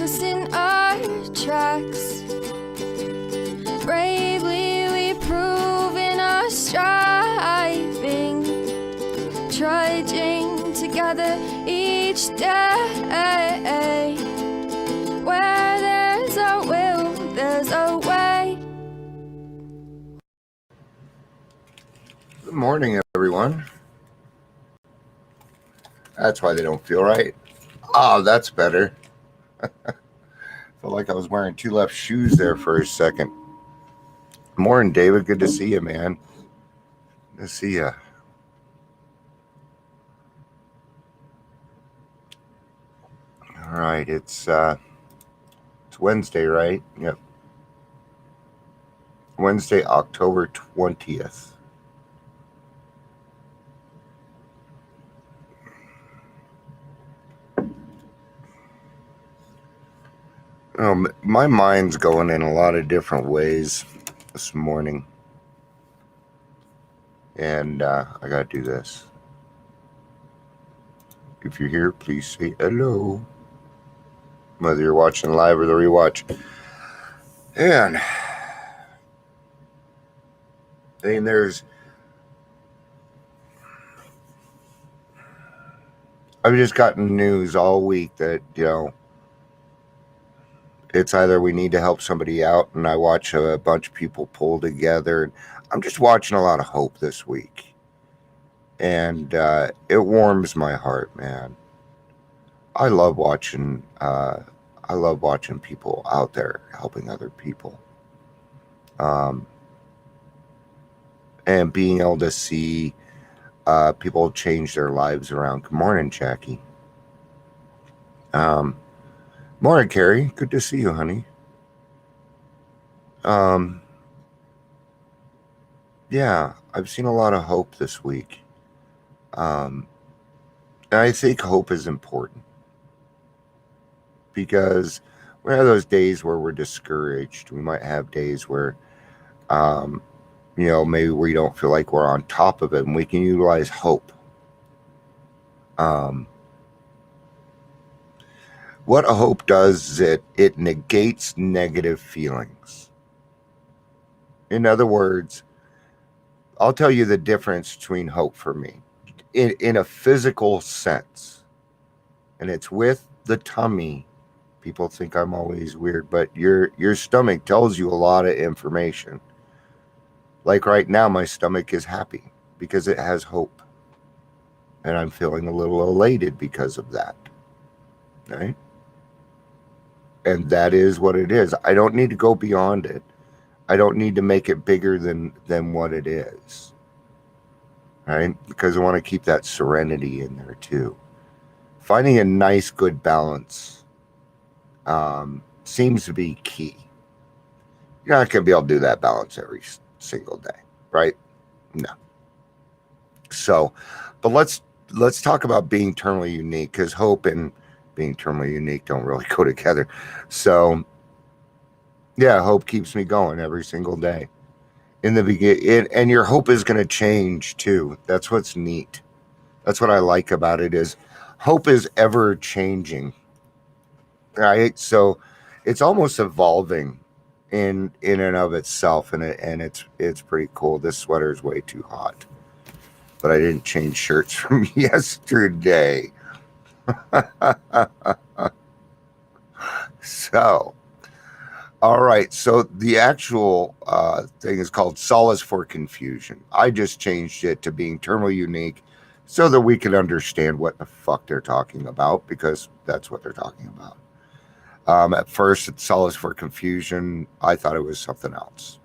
twisting our tracks. Bravely we prove in our striving, trudging together each day. Where there's a will, there's a way. Good morning, everyone. That's why they don't feel right. Oh, that's better. Felt like I was wearing two left shoes there for a second. Morning, David. Good to see you, man. Good to see you. All right, it's Wednesday, right? Yep. Wednesday, October 20th. My mind's going in a lot of different ways this morning. And I got to do this. If you're here, please say hello. Whether you're watching live or the rewatch. And I've just gotten news all week that, it's either we need to help somebody out, and I watch a bunch of people pull together. I'm just watching a lot of hope this week. And it warms my heart, man. I love watching people out there helping other people. And being able to see people change their lives around. Good morning, Jackie. Morning, Carrie. Good to see you, honey. Yeah, I've seen a lot of hope this week. And I think hope is important because we have those days where we're discouraged. We might have days where, maybe we don't feel like we're on top of it, and we can utilize hope. What a hope does is it negates negative feelings. In other words, I'll tell you the difference between hope for me in a physical sense, and it's with the tummy. People think I'm always weird, but your stomach tells you a lot of information. Like right now, my stomach is happy because it has hope, and I'm feeling a little elated because of that, right? And that is what it is. I don't need to go beyond it. I don't need to make it bigger than what it is, right? Because I want to keep that serenity in there too. Finding a nice, good balance seems to be key. You're not going to be able to do that balance every single day, right? No. So, but let's talk about being terminally unique, because hope and being terminally unique don't really go together. So, yeah, hope keeps me going every single day. In the beginning, and your hope is going to change too. That's what's neat. That's what I like about it, is hope is ever changing, right? So it's almost evolving in and of itself, and it's pretty cool. This sweater is way too hot, but I didn't change shirts from yesterday. So, all right. So the actual thing is called Solace for Confusion. I just changed it to being terminally unique so that we can understand what the fuck they're talking about, because that's what they're talking about. At first, it's Solace for Confusion. I thought it was something else.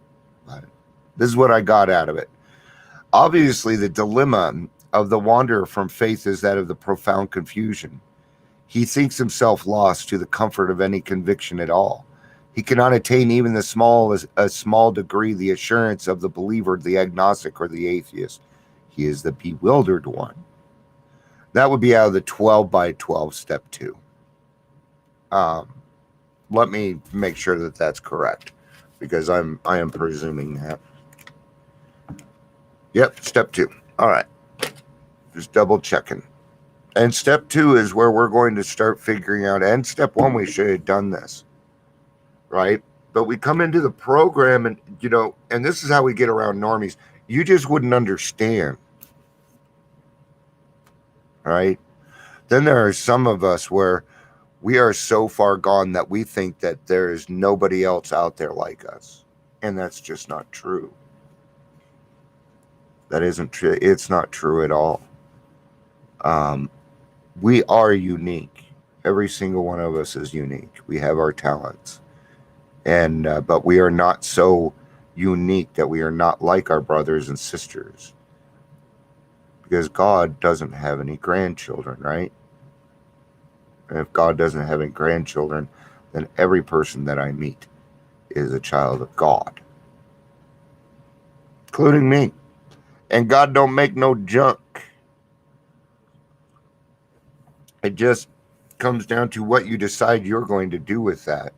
But this is what I got out of it. Obviously, the dilemma of the wanderer from faith is that of the profound confusion. He thinks himself lost to the comfort of any conviction at all. He cannot attain even a small degree the assurance of the believer, the agnostic, or the atheist. He is the bewildered one. That would be out of the 12 by 12, step 2. Let me make sure that that's correct, because I am presuming that. Yep, step 2. All right. Just double checking. And step 2 is where we're going to start figuring out, and step 1, we should have done this, right? But we come into the program and, and this is how we get around normies. You just wouldn't understand, right? Then there are some of us where we are so far gone that we think that there is nobody else out there like us. And that's just not true. That isn't true. It's not true at all. We are unique. Every single one of us is unique. We have our talents. And but we are not so unique that we are not like our brothers and sisters. Because God doesn't have any grandchildren, right? And if God doesn't have any grandchildren, then every person that I meet is a child of God. Including me. And God don't make no junk. It just comes down to what you decide you're going to do with that.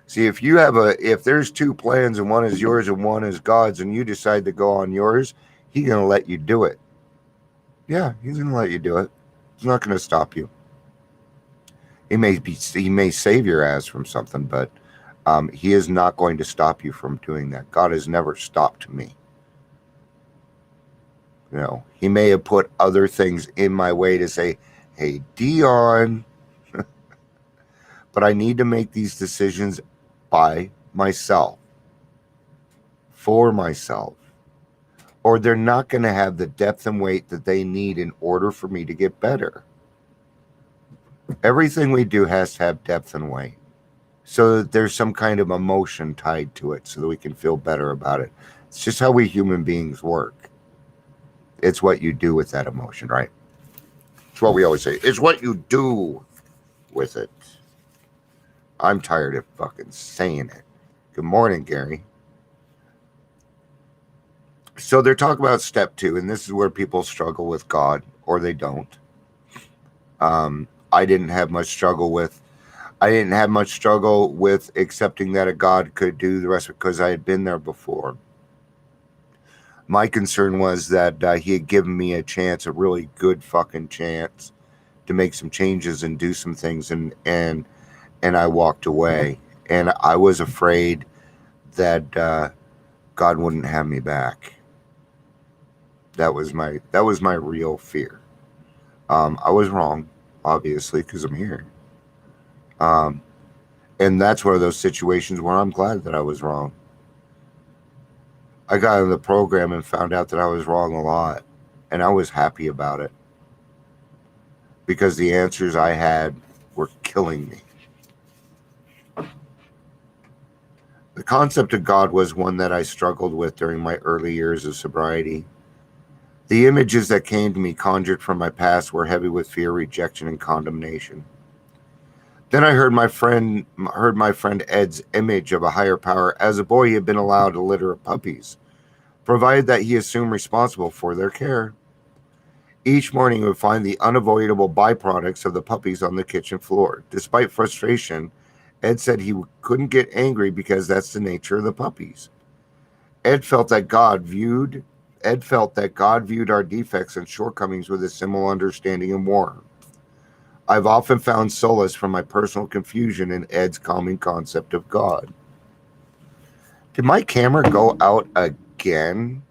See, if there's 2 plans and one is yours and one is God's, and you decide to go on yours, He's going to let you do it. Yeah, He's going to let you do it. He's not going to stop you. He may save your ass from something, but He is not going to stop you from doing that. God has never stopped me. He may have put other things in my way to say, hey, Dion, but I need to make these decisions by myself, for myself, or they're not going to have the depth and weight that they need in order for me to get better. Everything we do has to have depth and weight, so that there's some kind of emotion tied to it so that we can feel better about it. It's just how we human beings work. It's what you do with that emotion, right? It's what we always say. It's what you do with it. I'm tired of fucking saying it. Good morning, Gary. So they're talking about step 2, and this is where people struggle with God, or they don't. I didn't have much struggle with accepting that a God could do the rest because I had been there before. My concern was that He had given me a chance, a really good fucking chance, to make some changes and do some things, and I walked away, and I was afraid that God wouldn't have me back. That was my real fear. I was wrong, obviously, because I'm here. And that's one of those situations where I'm glad that I was wrong. I got in the program and found out that I was wrong a lot, and I was happy about it because the answers I had were killing me. The concept of God was one that I struggled with during my early years of sobriety. The images that came to me conjured from my past were heavy with fear, rejection, and condemnation. Then I heard my friend Ed's image of a higher power. As a boy, he had been allowed a litter of puppies, provided that he assumed responsible for their care. Each morning, he would find the unavoidable byproducts of the puppies on the kitchen floor. Despite frustration, Ed said he couldn't get angry because that's the nature of the puppies. Ed felt that God viewed our defects and shortcomings with a similar understanding and warmth. I've often found solace from my personal confusion in Ed's calming concept of God. Did my camera go out again?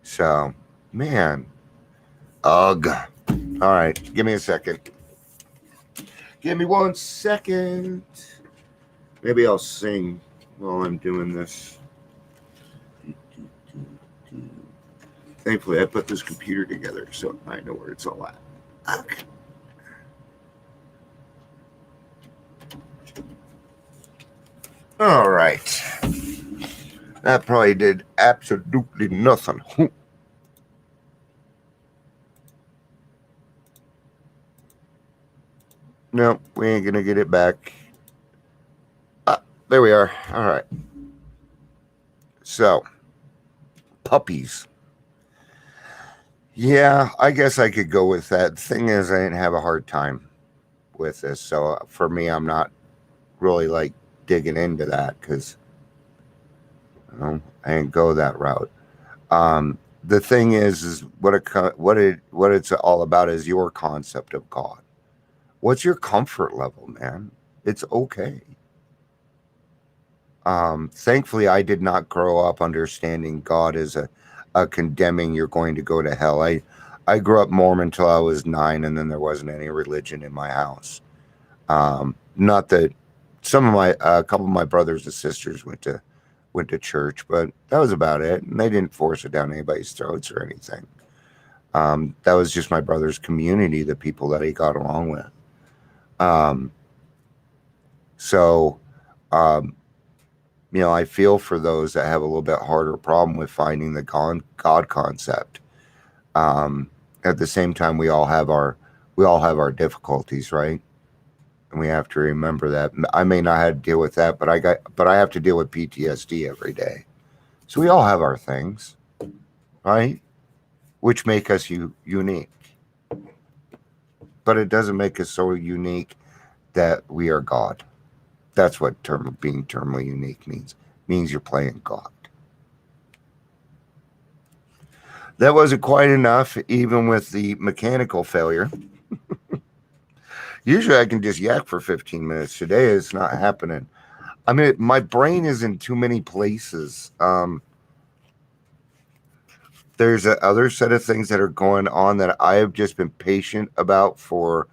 So, man. Ugh. All right, give me a second. Give me 1 second. Maybe I'll sing while I'm doing this. Thankfully, I put this computer together, so I know where it's all at. Okay. All right. That probably did absolutely nothing. No, we ain't gonna get it back. There we are. All right. So, puppies. Yeah, I guess I could go with that. The thing is, I didn't have a hard time with this. So for me, I'm not really like digging into that because I didn't go that route. the thing is what it's all about is your concept of God. What's your comfort level, man? It's okay. Thankfully, I did not grow up understanding God as a condemning you're going to go to hell. I grew up Mormon until I was 9, and then there wasn't any religion in my house. Not that a couple of my brothers and sisters went to church, but that was about it. And they didn't force it down anybody's throats or anything. That was just my brother's community, the people that he got along with. So, I feel for those that have a little bit harder problem with finding the God concept. At the same time, we all have our difficulties, right? And we have to remember that. I may not have to deal with that, but I have to deal with PTSD every day. So we all have our things, right? Which make us unique. But it doesn't make us so unique that we are God. That's what being terminally unique means. It means you're playing God. That wasn't quite enough, even with the mechanical failure. Usually I can just yak for 15 minutes. Today it's not happening. I mean, my brain is in too many places. There's a other set of things that are going on that I have just been patient about for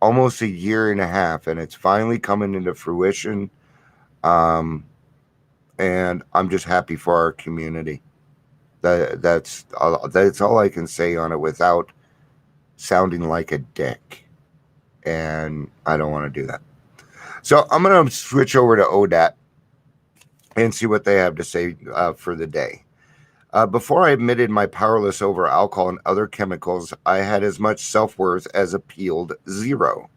almost a year and a half, and it's finally coming into fruition. And I'm just happy for our community. That's all I can say on it without sounding like a dick. And I don't want to do that. So I'm going to switch over to ODAT and see what they have to say for the day. Before I admitted my powerless over alcohol and other chemicals, I had as much self-worth as a peeled zero.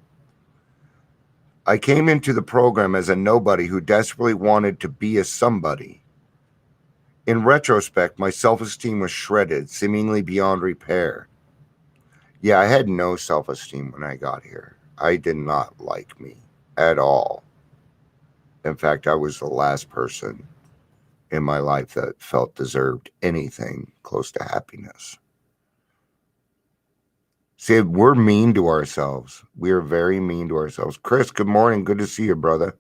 I came into the program as a nobody who desperately wanted to be a somebody. In retrospect, my self-esteem was shredded, seemingly beyond repair. Yeah, I had no self-esteem when I got here. I did not like me at all. In fact, I was the last person in my life that felt deserved anything close to happiness. See, we're mean to ourselves. We are very mean to ourselves. Chris, good morning. Good to see you, brother.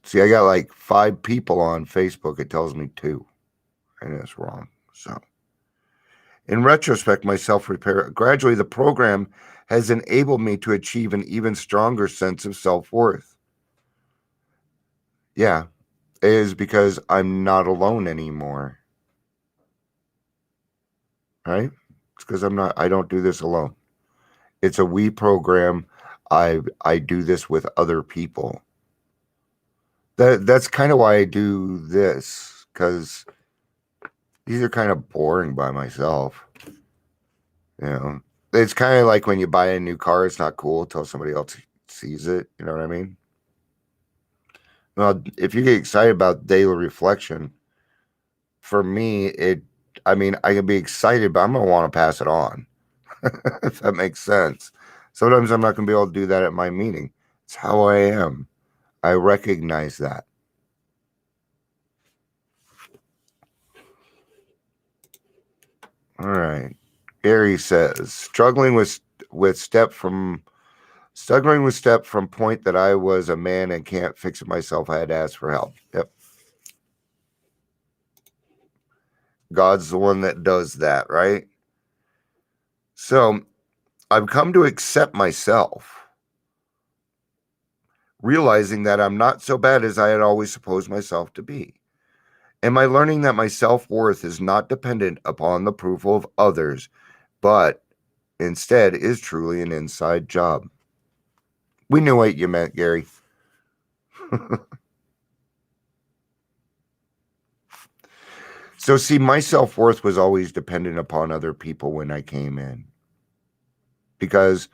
See, I got like 5 people on Facebook. It tells me 2. And it's wrong. So, in retrospect, my self-repair, gradually the program has enabled me to achieve an even stronger sense of self-worth. Yeah, it is because I'm not alone anymore. Right? It's because I don't do this alone. It's a we program. I do this with other people. That's kind of why I do this, because these are kind of boring by myself. It's kind of like when you buy a new car, it's not cool until somebody else sees it. You know what I mean? Well, if you get excited about daily reflection, for me, I can be excited, but I'm going to want to pass it on. If that makes sense. Sometimes I'm not going to be able to do that at my meeting. It's how I am. I recognize that. All right. Gary says, struggling with step from point that I was a man and can't fix it myself. I had to ask for help. Yep. God's the one that does that, right? So I've come to accept myself, realizing that I'm not so bad as I had always supposed myself to be. Am I learning that my self-worth is not dependent upon the approval of others, but instead is truly an inside job? We knew what you meant, Gary. So see, my self-worth was always dependent upon other people when I came in, because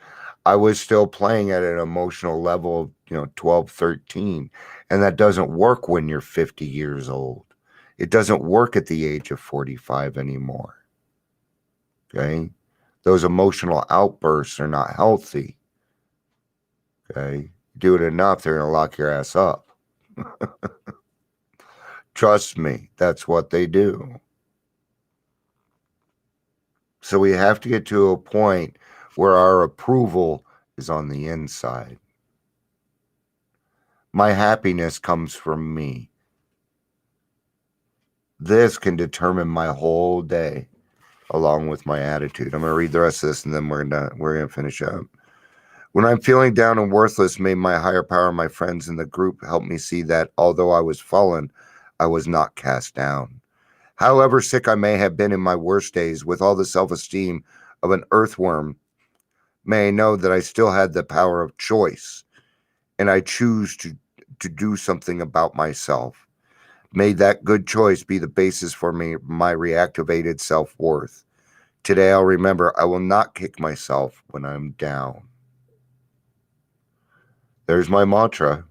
I was still playing at an emotional level of 12, 13. And that doesn't work when you're 50 years old. It doesn't work at the age of 45 anymore. Okay? Those emotional outbursts are not healthy. Okay? Do it enough, they're going to lock your ass up. Trust me, that's what they do. So we have to get to a point where our approval is on the inside. My happiness comes from me. This can determine my whole day, along with my attitude. I'm going to read the rest of this, and then we're gonna finish up. When I'm feeling down and worthless, may my higher power and my friends in the group help me see that although I was fallen, I was not cast down. However sick I may have been in my worst days, with all the self-esteem of an earthworm, may I know that I still had the power of choice, and I choose to do something about myself. May that good choice be the basis for my reactivated self-worth. Today I'll remember I will not kick myself when I'm down. There's my mantra.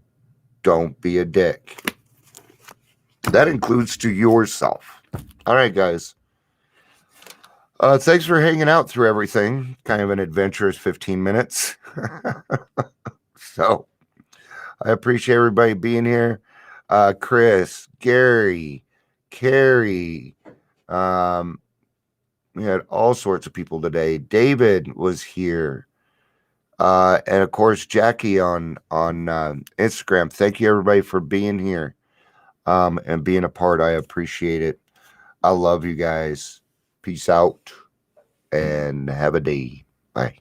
Don't be a dick. That includes to yourself. All right, guys. Thanks for hanging out through everything. Kind of an adventurous 15 minutes. So I appreciate everybody being here. Chris, Gary, Carrie. We had all sorts of people today. David was here. And of course, Jackie on Instagram. Thank you, everybody, for being here and being a part. I appreciate it. I love you guys. Peace out and have a day. Bye.